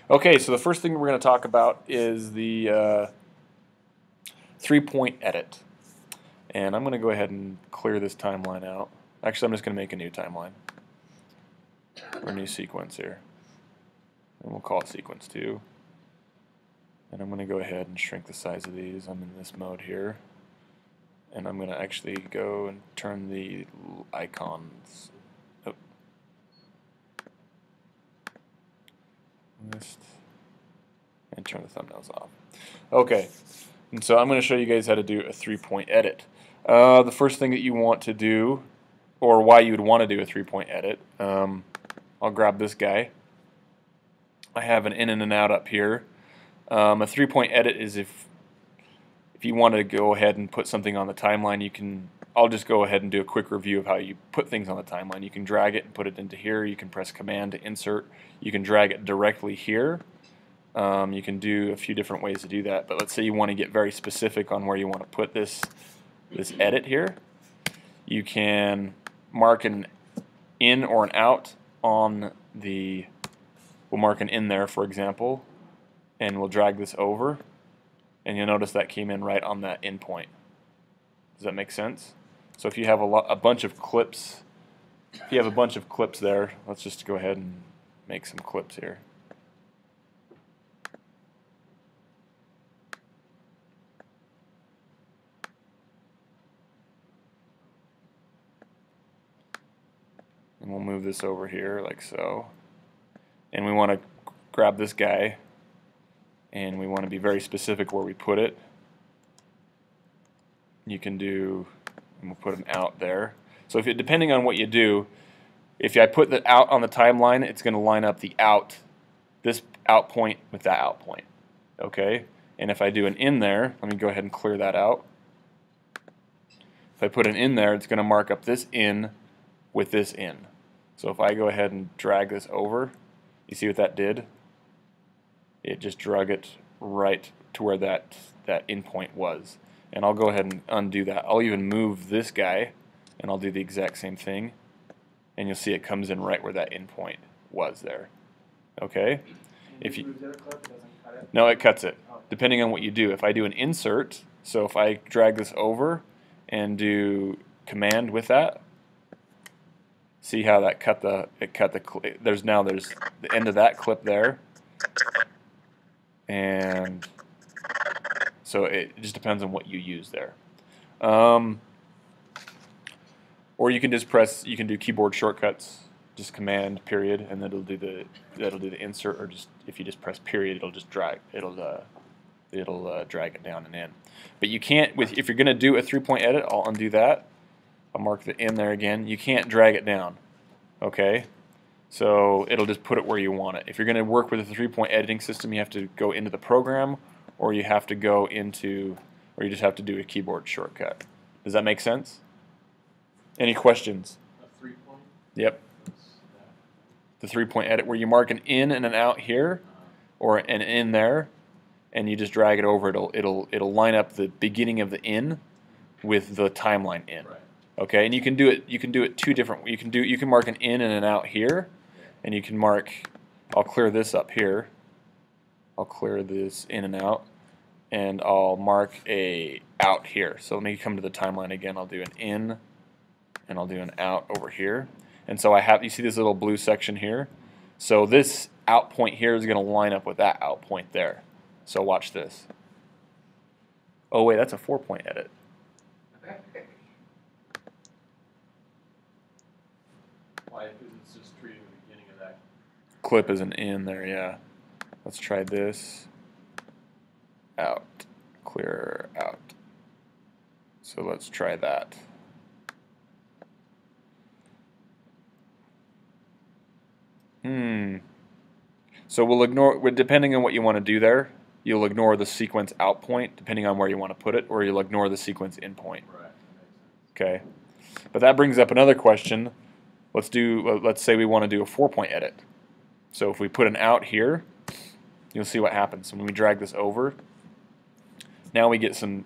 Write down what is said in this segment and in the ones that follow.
Okay, so the first thing we're going to talk about is the 3-point edit. And I'm going to go ahead and clear this timeline out. Actually, I'm just going to make a new timeline, or a new sequence here. And we'll call it sequence 2. And I'm going to go ahead and shrink the size of these. I'm in this mode here. And I'm going to actually go and turn the icons. Oh. And turn the thumbnails off. Okay, and so I'm going to show you guys how to do a 3-point edit. The first thing that you want to do, or why you would want to do a 3-point edit, I'll grab this guy. I have an in and an out up here. A 3-point edit is if you want to go ahead and put something on the timeline, you can. I'll just go ahead and do a quick review of how you put things on the timeline. You can drag it and put it into here. You can press Command to insert. You can drag it directly here. You can do a few different ways to do that. But let's say you want to get very specific on where you want to put this edit here. You can mark an in or an out on the. We'll mark an in there, for example, and we'll drag this over. And you'll notice that came in right on that in point. Does that make sense? So if you have a bunch of clips, there, let's just go ahead and make some clips here. And we'll move this over here like so. And we want to grab this guy, and we want to be very specific where we put it. You can do, and we'll put him out there. So depending on what you do, if I put the out on the timeline, it's going to line up this out point with that out point. Okay? And if I do an in there, let me go ahead and clear that out. If I put an in there, it's going to mark up this in with this in. So if I go ahead and drag this over, you see what that did? It just drug it right to where that in point was. And I'll go ahead and undo that. I'll even move this guy, and I'll do the exact same thing. And you'll see it comes in right where that in point was there. Okay? If you no, it cuts it. Depending on what you do. If I do an insert, so if I drag this over and do Command with that, see how that cut the there's the end of that clip there. And so it just depends on what you use there. Or you can just you can do keyboard shortcuts, just Command period, and that'll do the insert. Or just if you just press period, it'll just drag drag it down and in. But you can't if you're going to do a 3-point edit. I'll undo that. I'll mark the in there again. You can't drag it down. Okay. So it'll just put it where you want it. If you're going to work with a 3-point editing system, you have to go into the program, or you have to go into, or you just have to do a keyboard shortcut. Does that make sense? Any questions? A 3-point? Yep. The 3-point edit, where you mark an in and an out here, or an in there, and you just drag it over. It'll line up the beginning of the in with the timeline in. Right. Okay, and you can do it two different. You can mark an in and an out here, and you can mark. I'll clear this up here. I'll clear this in and out, and I'll mark a out here. So let me come to the timeline again. I'll do an in, and I'll do an out over here. And so you see this little blue section here. So this out point here is going to line up with that out point there. So watch this. Oh wait, that's a 4-point edit. Why? Because it's just treating the beginning of that Clip is an in there, yeah. Let's try this. Out. Clear out. So let's try that. So we'll ignore, depending on what you want to do there, you'll ignore the sequence out point, depending on where you want to put it, or you'll ignore the sequence in point. Right. Okay. But that brings up another question. Let's say we want to do a 4-point edit. So if we put an out here, you'll see what happens. When we drag this over, now we get some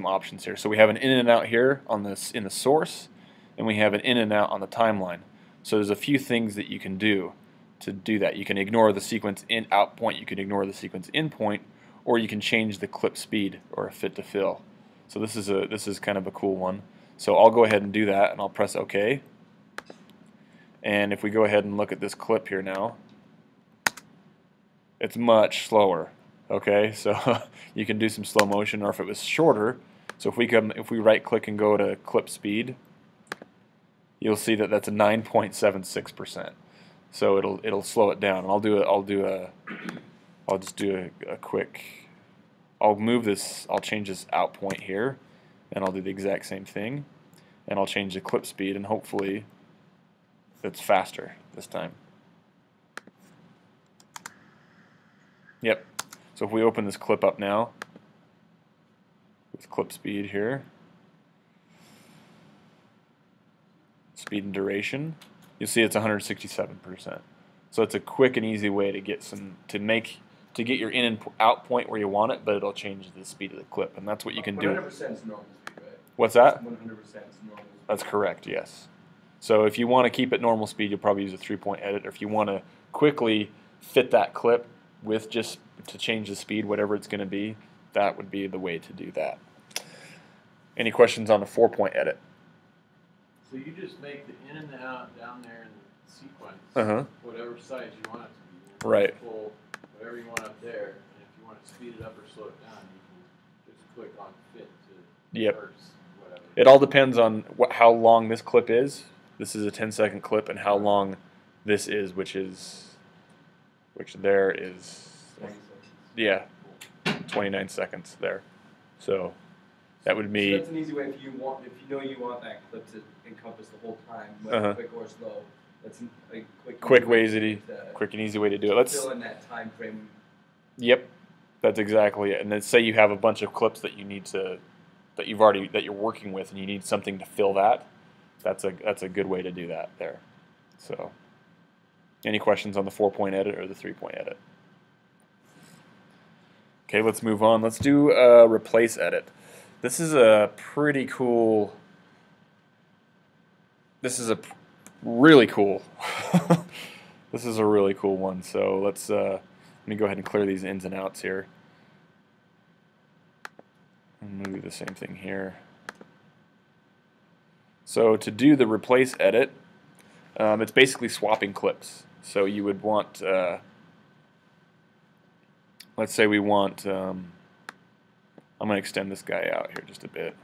options here. So we have an in and out here on this in the source, and we have an in and out on the timeline. So there's a few things that you can do to do that. You can ignore the sequence in out point, you can ignore the sequence in point, or you can change the clip speed or a fit to fill. So this is kind of a cool one. So I'll go ahead and do that, and I'll press OK. And if we go ahead and look at this clip here now, it's much slower. Okay, so you can do some slow motion, or if it was shorter. So if we right click and go to clip speed, you'll see that that's a 9.76%. So it'll slow it down. And I'll just do a quick. I'll move this. I'll change this out point here, and I'll do the exact same thing, and I'll change the clip speed, and hopefully it's faster this time. Yep. So if we open this clip up now with clip speed here, speed and duration, you'll see it's 167%. So it's a quick and easy way to get to get your in and out point where you want it, but it'll change the speed of the clip, and that's what you can do. 100% is normal speed, right? What's that? 100% is normal speed. That's correct, yes. So if you want to keep it normal speed, you'll probably use a 3-point edit, or if you want to quickly fit that clip with just to change the speed, whatever it's going to be, that would be the way to do that. Any questions on the 4-point edit? So you just make the in and the out down there in the sequence, whatever size you want it to be. Right. Pull whatever you want up there, and if you want to speed it up or slow it down, you can just click on fit to Yep. reverse, whatever. It all depends on how long this clip is. This is a 10-second clip, and how long this is, which there is, 20 seconds. yeah, 29 seconds there. So that would So be, that's an easy way if you know you want that clip to encompass the whole time, whether quick or slow. That's a quick and easy way to do it. Let's fill in that time frame. Yep, that's exactly it. And then say you have a bunch of clips that you need to that you're working with, and you need something to fill that. That's a good way to do that there. So, any questions on the 4-point edit or the 3-point edit? Okay, let's move on. Let's do a replace edit. This is a pretty cool. This is a really cool. This is a really cool one. So let me go ahead and clear these ins and outs here. And we'll do the same thing here. So to do the replace edit, it's basically swapping clips. So you would want, let's say we want, I'm going to extend this guy out here just a bit.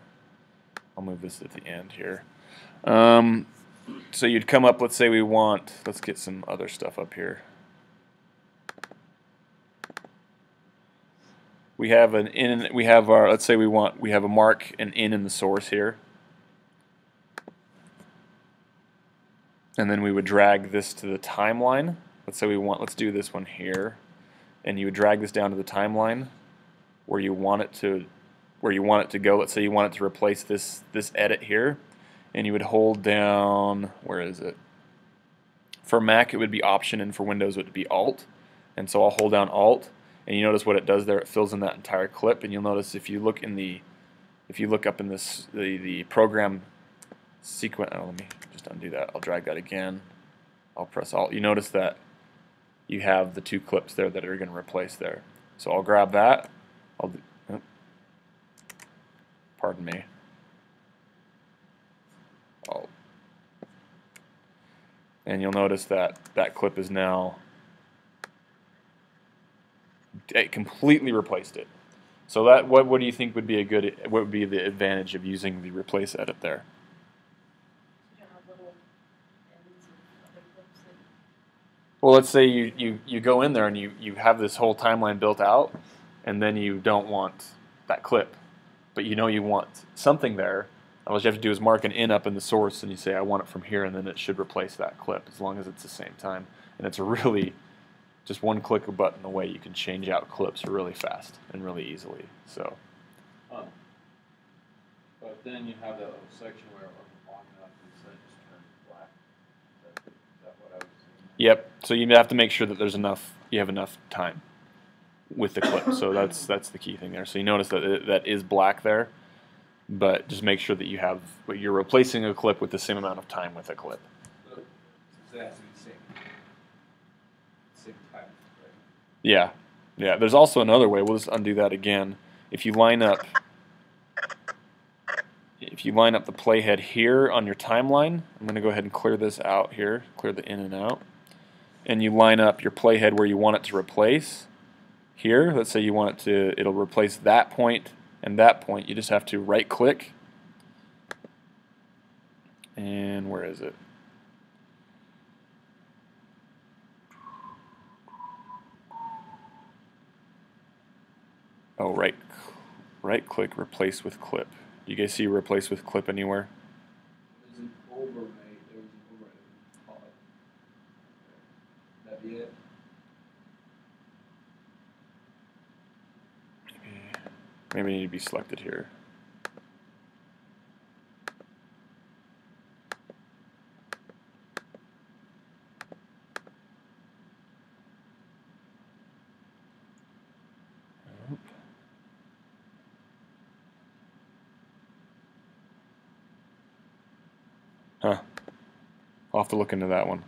I'll move this at the end here. So you'd come up, let's say we want, let's get some other stuff up here. We have an in, we have our, let's say we have a mark, an in the source here. And then we would drag this to the timeline. Let's say let's do this one here. And you would drag this down to the timeline where you want it to go. Let's say you want it to replace this edit here. And you would hold down, where is it? For Mac it would be Option, and for Windows it would be Alt. And so I'll hold down Alt, and you notice what it does there. It fills in that entire clip, and you'll notice if you look up in the program sequence. Oh, let me just undo that. I'll drag that again. I'll press Alt. You notice that you have the 2 clips there that are going to replace there. So I'll grab that. Pardon me. And you'll notice that that clip is now, it completely replaced it. So that what do you think would be what would be the advantage of using the replace edit there? Well, let's say you go in there and you have this whole timeline built out, and then you don't want that clip, but you know you want something there. All you have to do is mark an in up in the source, and you say I want it from here, and then it should replace that clip as long as it's the same time. And it's really just one click of a button away. You can change out clips really fast and really easily. So. But then you have that little section where it wasn't long enough, and so it just turned black. Is that what I was saying? Yep. So you have to make sure that there's enough. You have enough time with the clip. So that's the key thing there. So you notice that that is black there. But just make sure that you're replacing a clip with the same amount of time with a clip. So it has to be the same. same time. Right? Yeah. Yeah. There's also another way. We'll just undo that again. If you line up the playhead here on your timeline, I'm going to go ahead and clear this out here, clear the in and out, and you line up your playhead where you want it to replace. Here, let's say you want it to, it'll replace that point and that point. You just have to right click, and where is it? Oh, right click, replace with clip. You guys see replace with clip anywhere? There's an overwrite. There was an overwrite. That'd be it. Maybe it need to be selected here. Huh. I'll have to look into that one.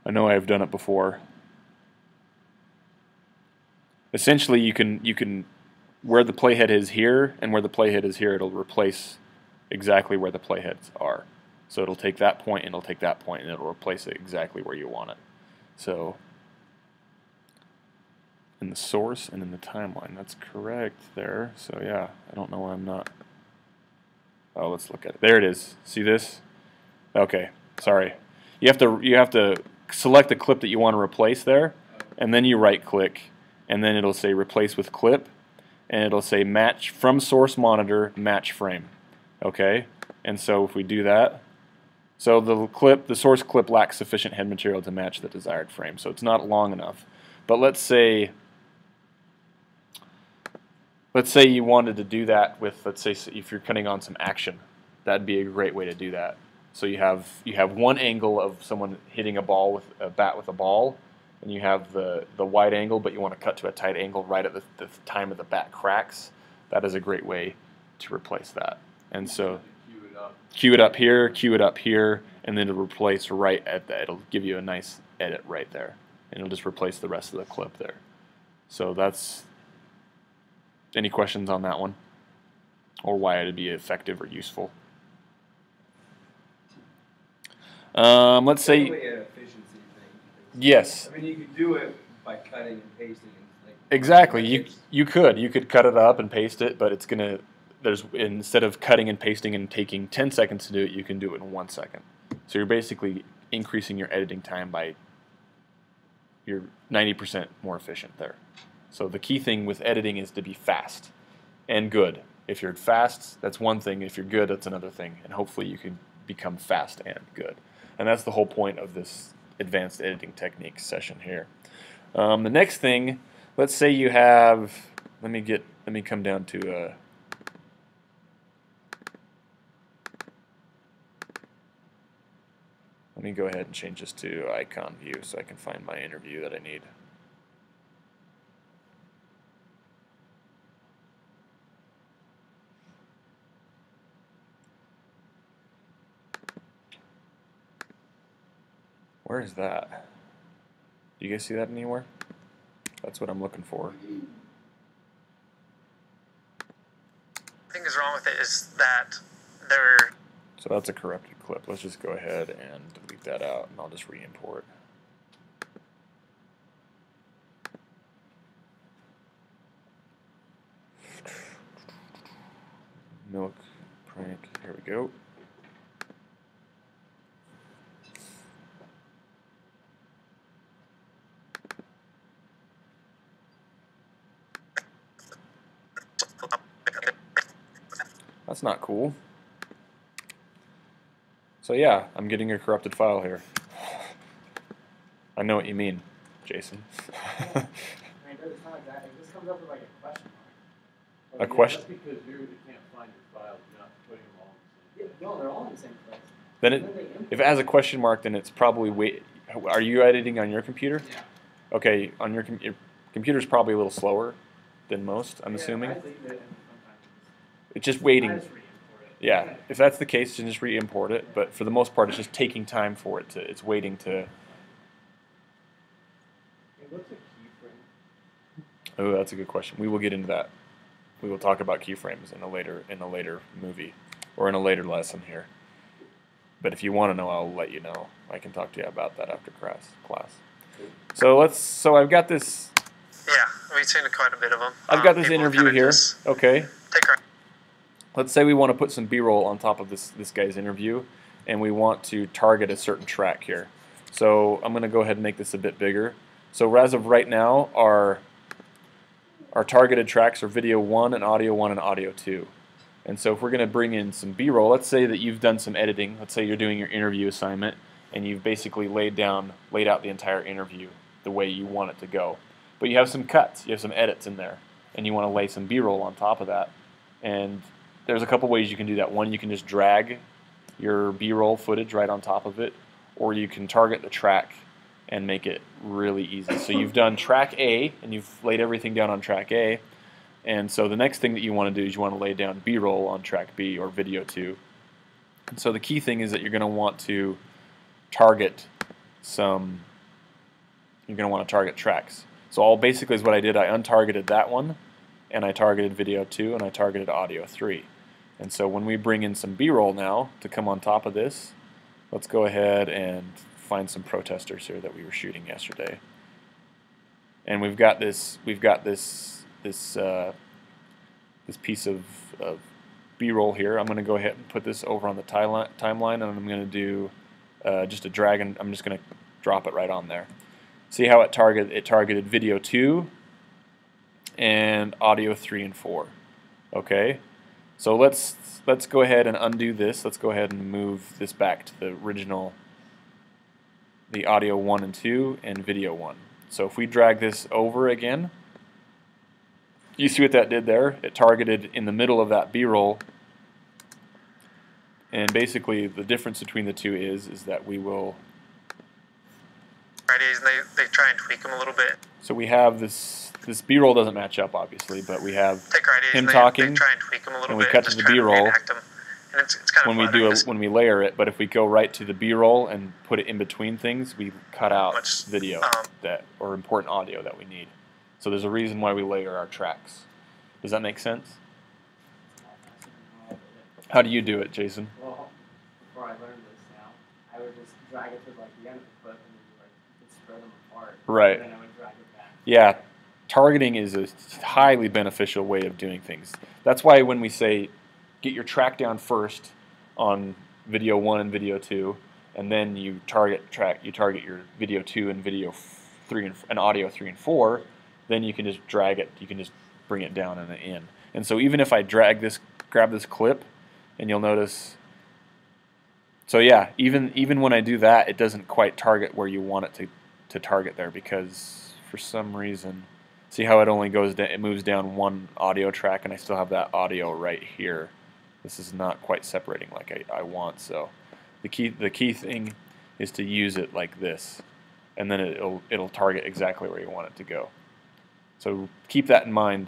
I know I've done it before. Essentially, you can where the playhead is here and where the playhead is here, it'll replace exactly where the playheads are. So it'll take that point and it'll take that point and it'll replace it exactly where you want it. So in the source and in the timeline, that's correct there. So yeah, I don't know why I'm not. Oh, let's look at it. There it is. See this? Okay, sorry. You have to select the clip that you want to replace there, and then you right click, and then it'll say replace with clip, and it'll say match from source monitor match frame. Okay, and so if we do that, so the source clip lacks sufficient head material to match the desired frame, so it's not long enough. But let's say you wanted to do that with, let's say if you're cutting on some action, that'd be a great way to do that. So you have one angle of someone hitting a ball with a bat with a ball, and you have the wide angle, but you want to cut to a tight angle right at the time of the bat cracks. That is a great way to replace that. And so cue it up here, and then it'll replace right at that. It'll give you a nice edit right there, and it'll just replace the rest of the clip there. So that's. Any questions on that one, or why it'd be effective or useful? Let's say. Definitely an efficiency thing. Yes. I mean, you could do it by cutting and pasting. Like Exactly. You could cut it up and paste it, but it's gonna. Instead of cutting and pasting and taking 10 seconds to do it, you can do it in 1 second. So you're basically increasing your editing time by. You're 90% more efficient there. So the key thing with editing is to be fast and good. If you're fast, that's one thing. If you're good, that's another thing. And hopefully you can become fast and good. And that's the whole point of this advanced editing techniques session here. The next thing, let's say you have, let me come down to let me go ahead and change this to icon view so I can find my interview that I need. Where is that? Do you guys see that anywhere? That's what I'm looking for. The thing is wrong with it is that they're. So that's a corrupted clip. Let's just go ahead and delete that out, and I'll just re-import. Milk prank. Here we go. That's not cool. So yeah, I'm getting a corrupted file here. I know what you mean, Jason. It's not like that. It just comes up with like a question mark. A question? That's because you can't find your files. You're not putting them all in the same. No, they're all in the same place. Then if it has a question mark, then it's probably are you editing on your computer? Yeah. Okay, on your computer's probably a little slower than most, I'm assuming. I think that It's just waiting. I just re-import it. Yeah, if that's the case, then just re-import it. But for the most part, it's just taking time for it to. It's waiting to. It What's a keyframe? Oh, that's a good question. We will get into that. We will talk about keyframes in a later movie or in a later lesson here. But if you want to know, I'll let you know. I can talk to you about that after class. So I've got this. Yeah, we've seen quite a bit of them. I've got this People interview kinda here. just Okay. take our Let's say we want to put some B-roll on top of this guy's interview, and we want to target a certain track here. So I'm going to go ahead and make this a bit bigger. So as of right now, our targeted tracks are video 1 and audio 1 and audio 2. And so if we're going to bring in some B-roll, let's say that you've done some editing. Let's say you're doing your interview assignment, and you've basically laid out the entire interview the way you want it to go. But you have some cuts, you have some edits in there, and you want to lay some B-roll on top of that. And there's a couple ways you can do that. One, you can just drag your B-roll footage right on top of it, or you can target the track and make it really easy. So you've done track A, and you've laid everything down on track A, and so the next thing that you want to do is you want to lay down B-roll on track B or video 2. And so the key thing is that you're going to want to target tracks. So all basically is what I did, I untargeted that one, and I targeted video 2, and I targeted audio 3. And so when we bring in some B-roll now to come on top of this, let's go ahead and find some protesters here that we were shooting yesterday. And we've got this piece of B-roll here. I'm going to go ahead and put this over on the timeline, and I'm going to do just a drag, and I'm just going to drop it right on there. See how it targeted video 2 and audio 3 and 4. Okay, so let's go ahead and undo this. Let's go ahead and move this back to the original, the audio 1 and 2 and video 1. So if we drag this over again, you see what that did there? It targeted in the middle of that B-roll, and basically the difference between the two is that we will. ideas, and they try and tweak them a little bit. So we have this B-roll doesn't match up obviously, but we have Take our ideas him and talking, they try and tweak them a little and we bit, cut to just the try B-roll reenact them. And it's kind of when we layer it. But if we go right to the B-roll and put it in between things, we cut out video or important audio that we need. So there's a reason why we layer our tracks. Does that make sense? How do you do it, Jason? Well, before I learned this now, I would just drag it to like the end of the clip and then like just spread them apart. Right. And then I would drag it back. Yeah, targeting is a highly beneficial way of doing things. That's why when we say get your track down first on video 1 and video 2, and then you target your video 2 and video 3 and audio 3 and 4, then you can just drag it. You can just bring it down and in. And so even if I grab this clip, and you'll notice. So yeah, even when I do that, it doesn't quite target where you want it to target there, because for some reason, see how it only goes down, it moves down one audio track, and I still have that audio right here. This is not quite separating like I want. So the key thing is to use it like this, and then it'll target exactly where you want it to go. So keep that in mind.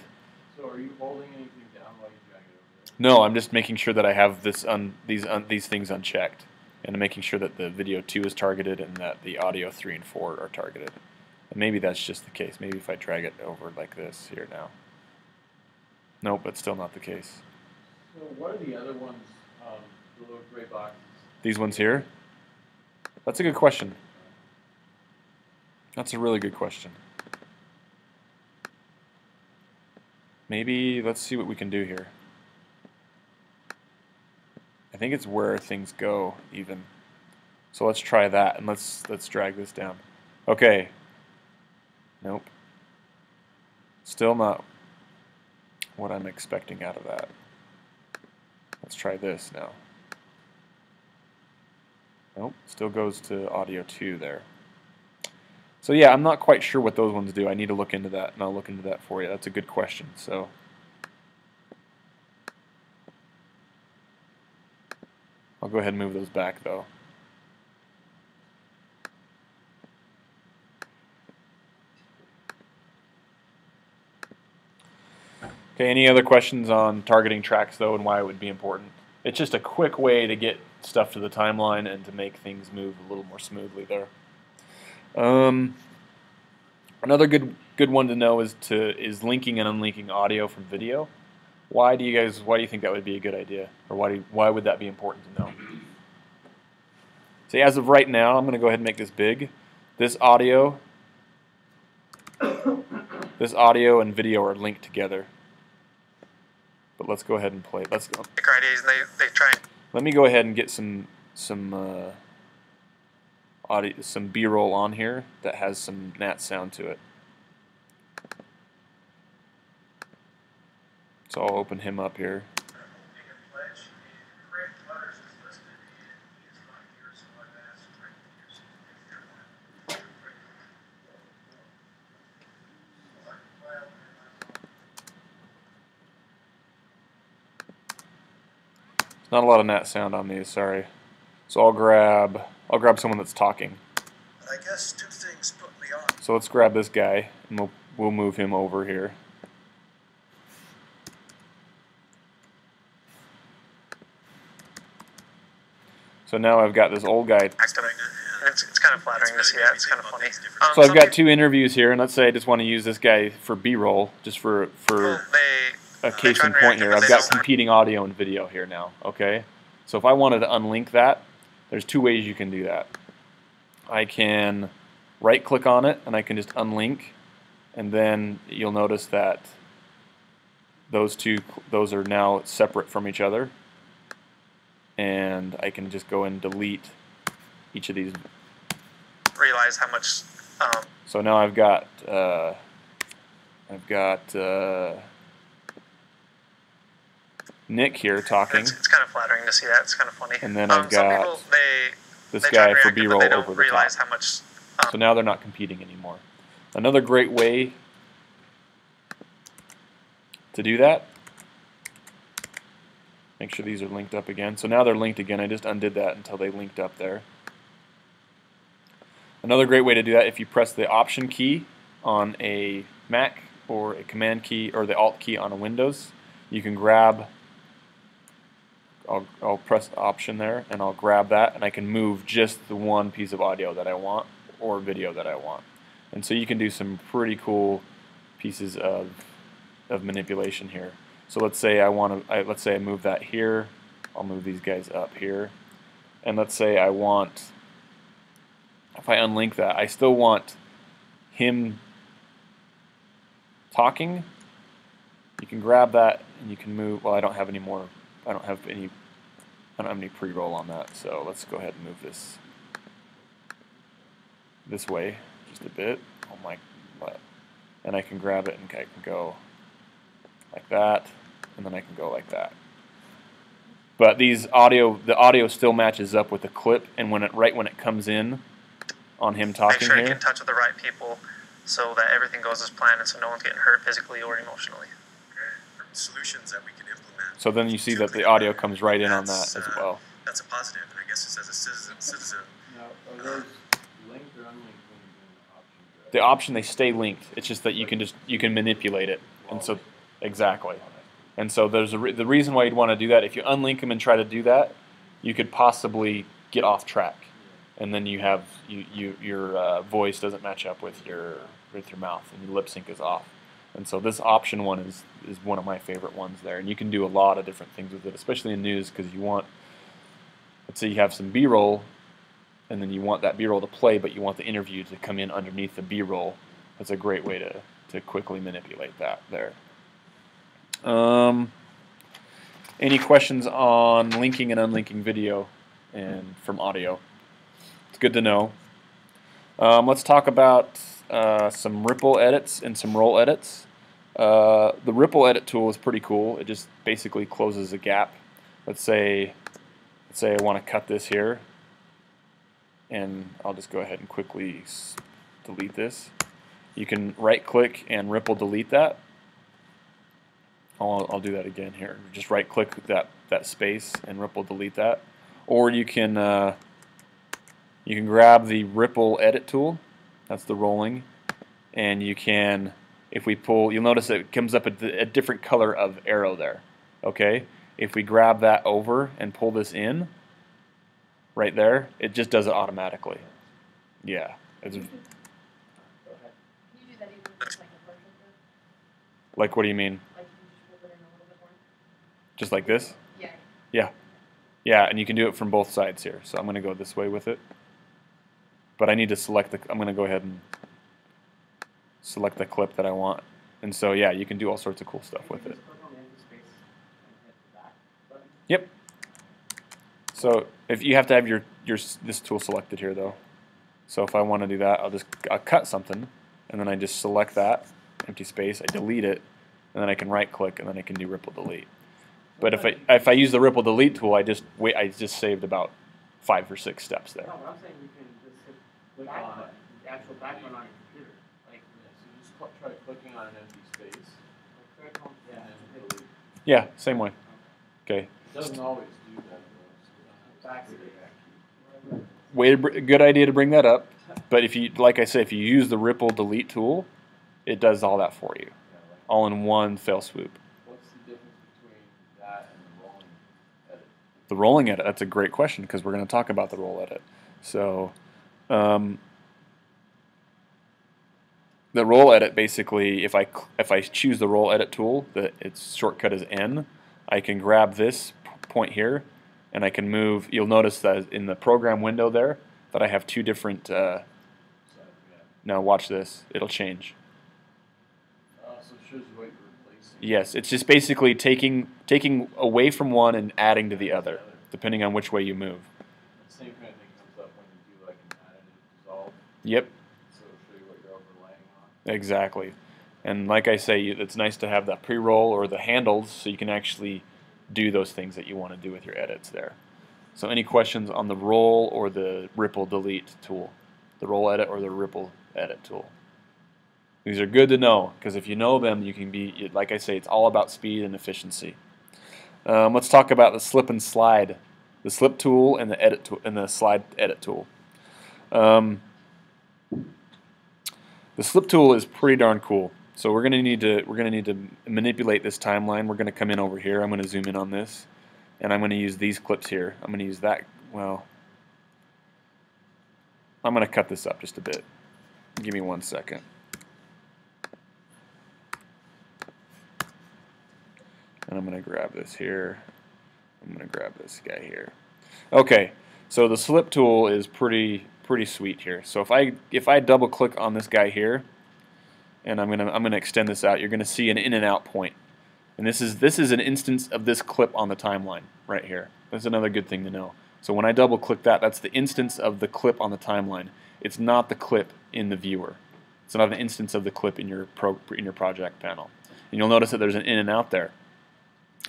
So are you holding anything down while you drag it over there? No, I'm just making sure that I have these things unchecked, and making sure that the video 2 is targeted and that the audio 3 and 4 are targeted. And maybe that's just the case. Maybe if I drag it over like this here now. Nope, but still not the case. So what are the other ones, the little gray boxes? These ones here? That's a good question. That's a really good question. Maybe let's see what we can do here. I think it's where things go even. So let's try that, and let's drag this down. Okay. Nope. Still not what I'm expecting out of that. Let's try this now. Nope, still goes to audio 2 there. So yeah, I'm not quite sure what those ones do. I need to look into that, and I'll look into that for you. That's a good question. So I'll go ahead and move those back though. Okay, any other questions on targeting tracks though, and why it would be important? It's just a quick way to get stuff to the timeline and to make things move a little more smoothly there. Another good one to know is linking and unlinking audio from video. Why do you think that would be a good idea, or why would that be important to know? See, as of right now, I'm going to go ahead and make this big. This audio and video are linked together. But let's go ahead and play. Let's go. They try. Let me go ahead and get some audio, some B-roll on here that has some NAT sound to it. So I'll open him up here. Not a lot of NAT sound on these, sorry. So I'll grab someone that's talking. But I guess two things put me on. So let's grab this guy and we'll move him over here. So now I've got this old guy. It's kind of flattering to see that. It's kind of funny. So I've got two interviews here, and let's say I just want to use this guy for B-roll, just for a case in point here. I've got competing audio and video here now, okay? So if I wanted to unlink that, there's two ways you can do that. I can right-click on it, and I can just unlink, and then you'll notice that those are now separate from each other. And I can just go and delete each of these. Realize how much. So now I've got Nick here talking. It's kind of flattering to see that. It's kind of funny. And then I've got this guy for B-roll over the top. How much, so now they're not competing anymore. Another great way to do that. Make sure these are linked up again. So now they're linked again. I just undid that until they linked up there. Another great way to do that, if you press the Option key on a Mac or a Command key or the Alt key on a Windows, you can grab, I'll press Option there and I'll grab that and I can move just the one piece of audio that I want or video that I want. And so you can do some pretty cool pieces of manipulation here. So let's say I move that here. I'll move these guys up here, and let's say I want. If I unlink that, I still want him talking. You can grab that and you can move. Well, I don't have any more. I don't have any pre-roll on that. So let's go ahead and move this way just a bit. Oh my! And I can grab it and I can go like that, and then I can go like that. But the audio still matches up with the clip, and right when it comes in on him talking make sure here, you can touch with the right people so that everything goes as planned and so no one's getting hurt physically or emotionally. Okay. Solutions that we can implement. So then you see that the audio comes right in on that as well. That's a positive, and I guess it says a citizen. Now, are those linked or unlinked when you're doing the options? The option, they stay linked. It's just that you can manipulate it, and so exactly. And so there's the reason why you'd want to do that. If you unlink them and try to do that, you could possibly get off track, and then you have your voice doesn't match up with your mouth, and your lip sync is off. And so this option one is one of my favorite ones there, and you can do a lot of different things with it, especially in news, because you want, let's say you have some B-roll, and then you want that B-roll to play, but you want the interview to come in underneath the B-roll. That's a great way to quickly manipulate that there. Any questions on linking and unlinking video and from audio? It's good to know. Let's talk about some ripple edits and some roll edits. The ripple edit tool is pretty cool. It just basically closes a gap. Let's say I want to cut this here, and I'll just go ahead and quickly delete this. You can right click and ripple delete that. I'll do that again here. Just right click that space and ripple delete that. Or you can grab the ripple edit tool. That's the rolling. And you can, if we pull, you'll notice it comes up a different color of arrow there. Okay? If we grab that over and pull this in, right there, it just does it automatically. Yeah. It's, Can you do Like, what do you mean? Like you can just rip it in a little bit more. Just like this? Yeah. Yeah. Yeah, and you can do it from both sides here. So I'm going to go this way with it. But I need to select the, I'm going to go ahead and select the clip that I want. And so, yeah, you can do all sorts of cool stuff with it. Just click on the empty space and hit the back button. Yep. So if you have to have your this tool selected here, though. So if I want to do that, I'll cut something, and then I just select that empty space. I delete it, and then I can right click, and then I can do ripple delete. But if I use the ripple delete tool, I just saved about 5 or 6 steps there. No, but I'm saying you can just hit the back button, the actual back button on your computer. Like, So you just try clicking on an empty space click on, and yeah, then hit delete. Yeah, same way. Okay. It doesn't always do that though. back to Good idea to bring that up. But if you, like I said, if you use the ripple delete tool, it does all that for you, all in one fell swoop. What's the difference between that and the rolling edit? The rolling edit, that's a great question because we're going to talk about the roll edit. So the roll edit, basically, if I choose the roll edit tool, its shortcut is N, I can grab this point here and I can move. You'll notice that in the program window there that I have 2 different, now watch this, it'll change. So it shows you what you're replacing. Yes, it's just basically taking away from one and adding to the other, depending on which way you move. The same kind of thing comes up when you do like an additive dissolve. Yep, So it'll show you what you're overlaying on. exactly. And like I say, it's nice to have that pre-roll or the handles so you can actually do those things that you want to do with your edits there. So any questions on the roll or the ripple delete tool? The roll edit or the ripple edit tool? These are good to know because if you know them, you can be, like I say, it's all about speed and efficiency. Let's talk about the slip and slide, the slip tool and the edit tool and the slide edit tool. The slip tool is pretty darn cool. So we're gonna need to manipulate this timeline. We're gonna come in over here. I'm gonna zoom in on this, and I'm gonna use these clips here. I'm gonna use that. Well, I'm gonna cut this up just a bit. Give me 1 second. And I'm going to grab this here. I'm going to grab this guy here. Okay, so the slip tool is pretty sweet here. So if I double click on this guy here, and I'm gonna extend this out, you're going to see an in and out point. And this is an instance of this clip on the timeline right here. That's another good thing to know. So when I double click that, that's the instance of the clip on the timeline. It's not the clip in the viewer. It's not an instance of the clip in your project panel. And you'll notice that there's an in and out there.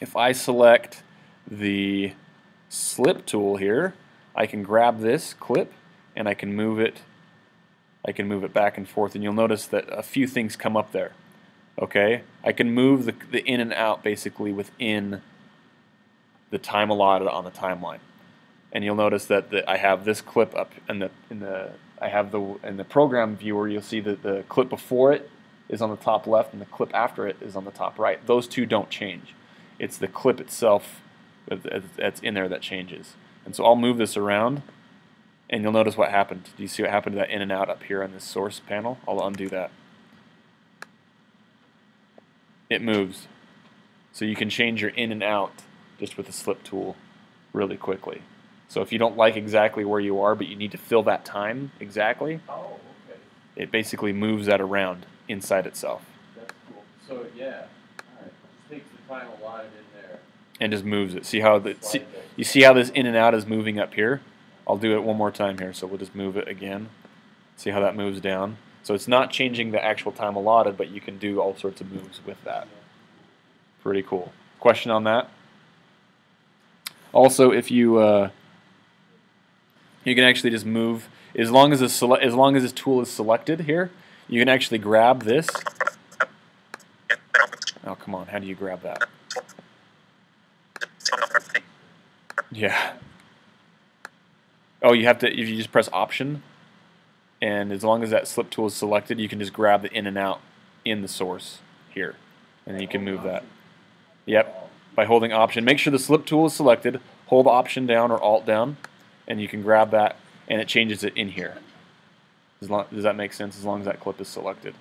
If I select the slip tool here, I can grab this clip and I can move it. I can move it back and forth, and you'll notice that a few things come up there. Okay, I can move the in and out basically within the time allotted on the timeline, and you'll notice that I have this clip up in the program viewer. You'll see that the clip before it is on the top left, and the clip after it is on the top right. Those two don't change. It's the clip itself that's in there that changes. And so I'll move this around, and you'll notice what happened. Do you see what happened to that in and out up here on this source panel? I'll undo that. It moves. So you can change your in and out just with the slip tool really quickly. So if you don't like exactly where you are, but you need to fill that time exactly, Oh, okay. it basically moves that around inside itself That's cool. So yeah, alright. Just takes the time allotted in there. and just moves it. See how you see how this in and out is moving up here? I'll do it one more time here, so we'll just move it again. See how that moves down? So it's not changing the actual time allotted, but you can do all sorts of moves with that. Pretty cool. Question on that? Also, if you you can actually just move as long as this tool is selected here, you can actually grab this. Oh, come on! How do you grab that? Yeah. Oh, you have to. If you just press Option, and as long as that slip tool is selected, you can just grab the in and out in the source here, and then you can move that. Yep. By holding Option, make sure the slip tool is selected. Hold Option down or Alt down, and you can grab that, and it changes it in here. Does that make sense? As long as that clip is selected.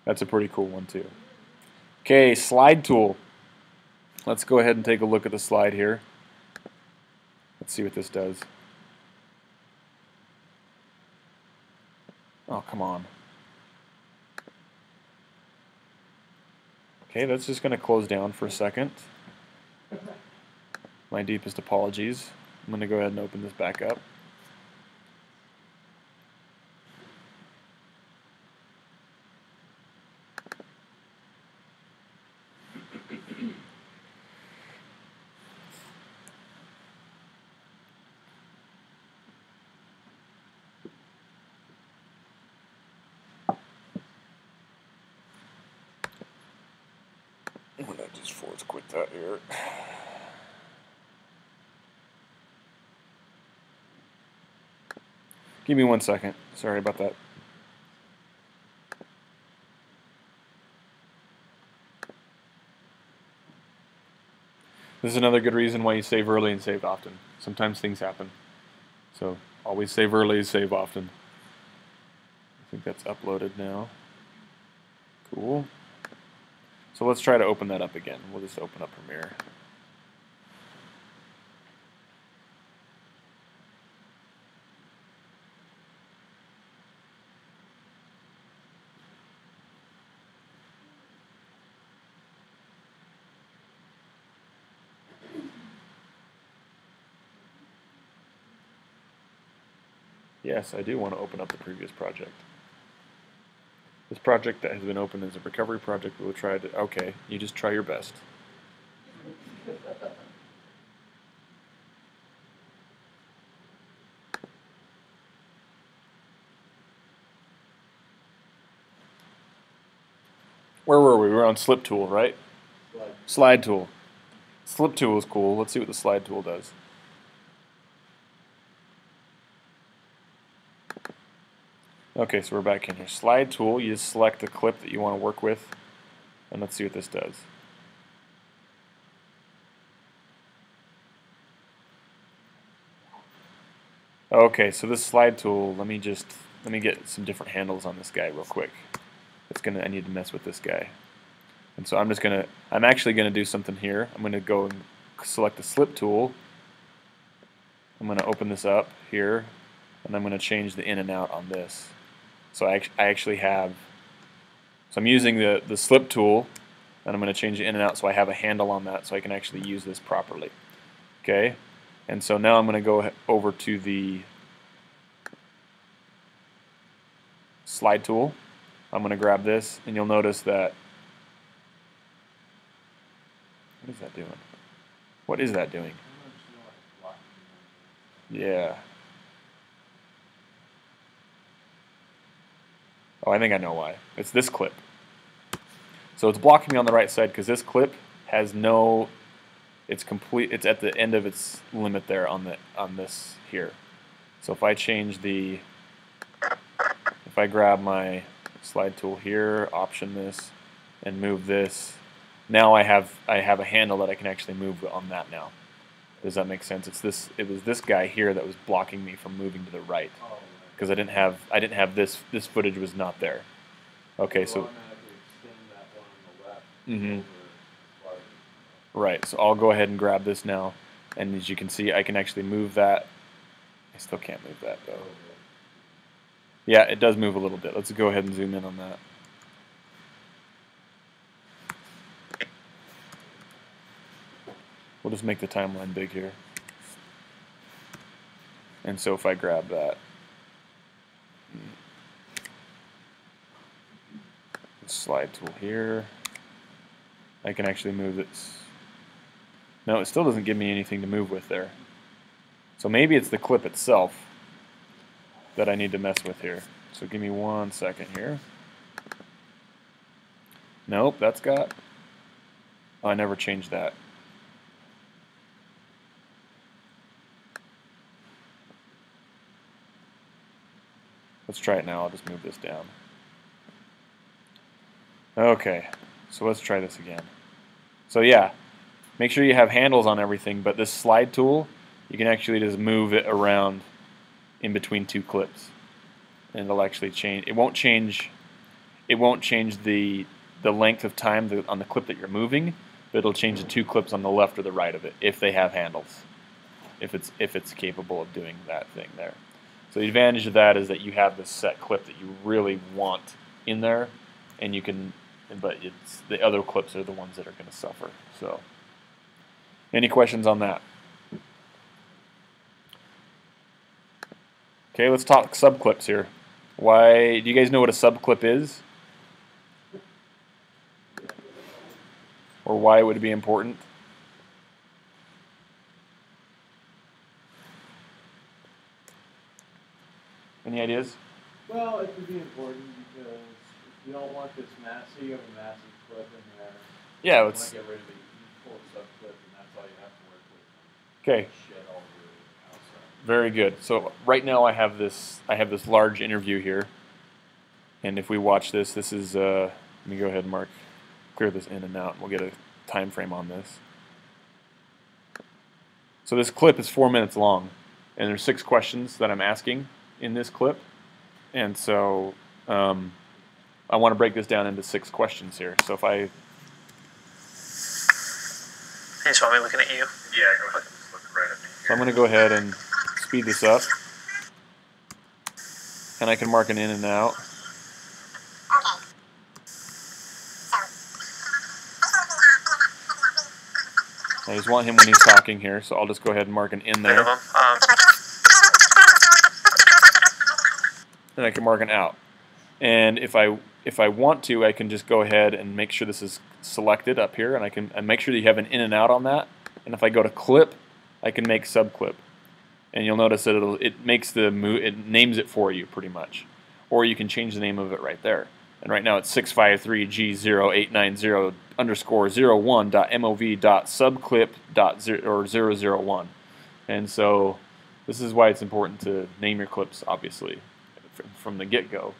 That's a pretty cool one too. Okay, slide tool. Let's go ahead and take a look at the slide here. Let's see what this does. Oh, come on. Okay, that's just going to close down for a second. My deepest apologies. I'm going to go ahead and open this back up. I'm going to just force quit that here. Give me 1 second. Sorry about that. This is another good reason why you save early and save often. Sometimes things happen. So always save early, save often. I think that's uploaded now. Cool. So let's try to open that up again. We'll just open up Premiere. Yes, I do want to open up the previous project. This project that has been opened is a recovery project. We'll try to. Okay, you just try your best. Where were we? We were on slip tool, right? Slide tool. Slip tool is cool. Let's see what the slide tool does. Okay, so we're back in here. Slide tool, you just select the clip that you want to work with, and let's see what this does. Okay, so this slide tool, let me get some different handles on this guy real quick. I need to mess with this guy. And so I'm actually gonna do something here. I'm gonna go and select the slip tool. I'm gonna open this up here, and I'm gonna change the in and out on this. So I actually have, so I'm using the slip tool, and I'm going to change it in and out so I have a handle on that so I can actually use this properly. Okay, and so now I'm going to go over to the slide tool. I'm going to grab this, and you'll notice that, what is that doing? What is that doing? Yeah. Oh, I think I know why. It's this clip. So it's blocking me on the right side because this clip has no, it's at the end of its limit there on this here. So if I change if I grab my slide tool here, option this, and move this, now I have a handle that I can actually move on that now. Does that make sense? It was this guy here that was blocking me from moving to the right. Because I didn't have this footage was not there. Okay, so right, so I'll go ahead and grab this now, and as you can see, I can actually move that. I still can't move that though. Yeah, it does move a little bit. Let's go ahead and zoom in on that. We'll just make the timeline big here. And so if I grab that, slide tool here, I can actually move this. No, it still doesn't give me anything to move with there. So maybe it's the clip itself that I need to mess with here. So give me 1 second here. Nope, that's got, oh, I never changed that. Let's try it now. I'll just move this down. Okay, so let's try this again. So yeah, make sure you have handles on everything, but this slide tool, you can actually just move it around in between two clips, and it'll actually change. It won't change the the length of time on the clip that you're moving, but it'll change the 2 clips on the left or the right of it if they have handles, if it's capable of doing that thing there. So the advantage of that is that you have this set clip that you really want in there, and you can, but it's the other clips are the ones that are going to suffer. So, any questions on that? Okay, let's talk subclips here. Why do you guys know what a subclip is? Or why would it be important? Any ideas? Well, it could be important because if you don't want this massive, you have a massive clip in there. Yeah, You let's. want to get rid of it. You pull a subclip, and that's all you have to work with. Okay. Shed all your outside. Very good. So right now I have this large interview here, and if we watch this, this is let me go ahead and clear this in and out, and we'll get a time frame on this. So this clip is 4 minutes long, and there's 6 questions that I'm asking in this clip, and so I want to break this down into 6 questions here. So if I You just want me looking at you? Yeah, go ahead. Just look right at me. So I'm going to go ahead and speed this up, and I can mark an in and out. I just want him when he's talking here, so I'll just go ahead and mark an in there, and I can mark an out. And if I want to, I can just go ahead and make sure this is selected up here, and I can make sure that you have an in and out on that. And if I go to clip, I can make subclip, and you'll notice that it names it for you pretty much, or you can change the name of it right there. And right now it's 653G0890_01.mov.subclip.001. And so this is why it's important to name your clips, obviously, from the get-go.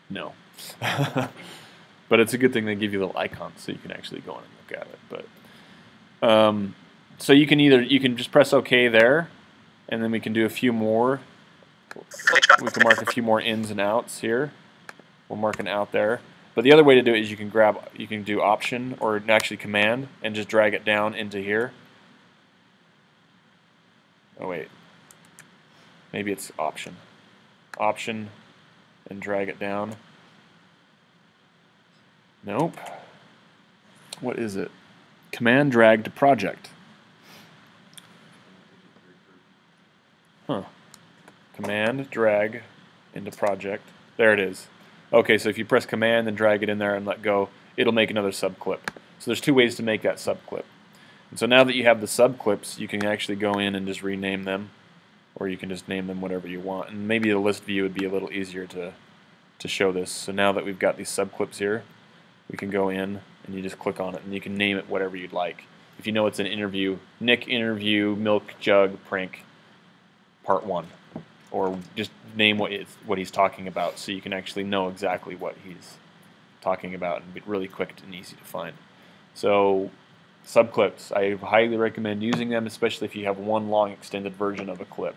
No. But it's a good thing they give you little icons so you can actually go in and look at it. But so you can just press OK there, and then we can do a few more. We can mark a few more ins and outs here. We'll mark an out there. But the other way to do it is you can do Option or actually Command and just drag it down into here. Oh wait, maybe it's Option. Option and drag it down. Nope. What is it? Command drag to project. Huh. Command drag into project. There it is. Okay, so if you press Command and drag it in there and let go, it'll make another subclip. So there's 2 ways to make that subclip. And so now that you have the subclips, you can actually go in and just rename them, or you can just name them whatever you want. And maybe the list view would be a little easier to show this. So now that we've got these subclips here, we can go in and you just click on it and you can name it whatever you'd like. If you know it's an interview, Nick interview, milk jug prank, part 1. Or just name what he's talking about so you can actually know exactly what he's talking about and be really quick and easy to find. So subclips, I highly recommend using them, especially if you have one long extended version of a clip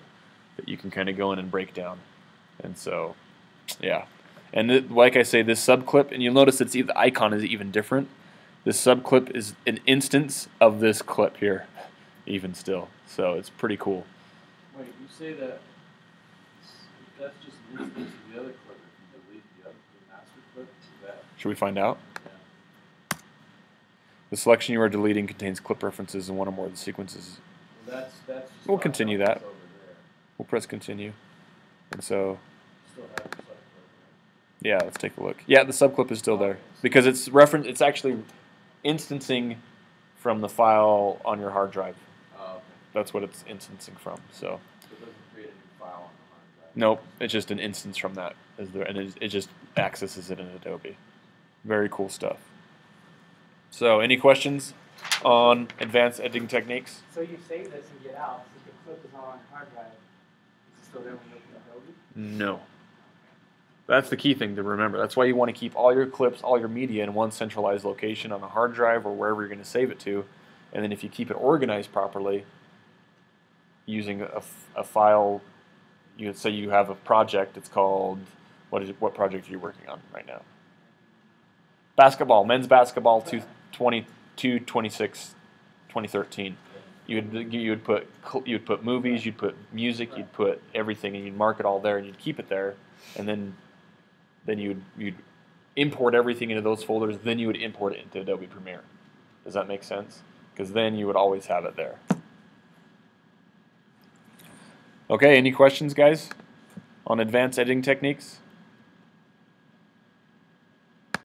that you can kind of go in and break down. And so, yeah. And like I say, this subclip, and you'll notice the icon is even different. This subclip is an instance of this clip here, even still. So it's pretty cool. Wait, you say that that's just an instance of the other clip. If you delete the master clip, is that? Should we find out? Yeah. The selection you are deleting contains clip references in one or more of the sequences. Well, that's just We'll continue that. over there. We'll press continue. And so, Still have the subclip, right? yeah, let's take a look. Yeah, the subclip is still there because it's actually instancing from the file on your hard drive. Oh, okay. That's what it's instancing from. So, It doesn't create a new file on the hard drive. nope, it's just an instance from that, and it just accesses it in Adobe. Very cool stuff. So, any questions on advanced editing techniques? So you save this and get out, so the clip is not on your hard drive. Is it still there when you open Adobe? No. That's the key thing to remember. That's why you want to keep all your clips, all your media in one centralized location on a hard drive or wherever you're going to save it to. And then if you keep it organized properly, using a file, you say you have a project. It's called what project are you working on right now? basketball, men's basketball, 22-26, 2013. You'd put movies, you'd put music, you'd put everything, and you'd mark it all there, and you'd keep it there, and then you'd import everything into those folders. Then you would import it into Adobe Premiere. Does that make sense? Because then you would always have it there. Okay, any questions, guys, on advanced editing techniques?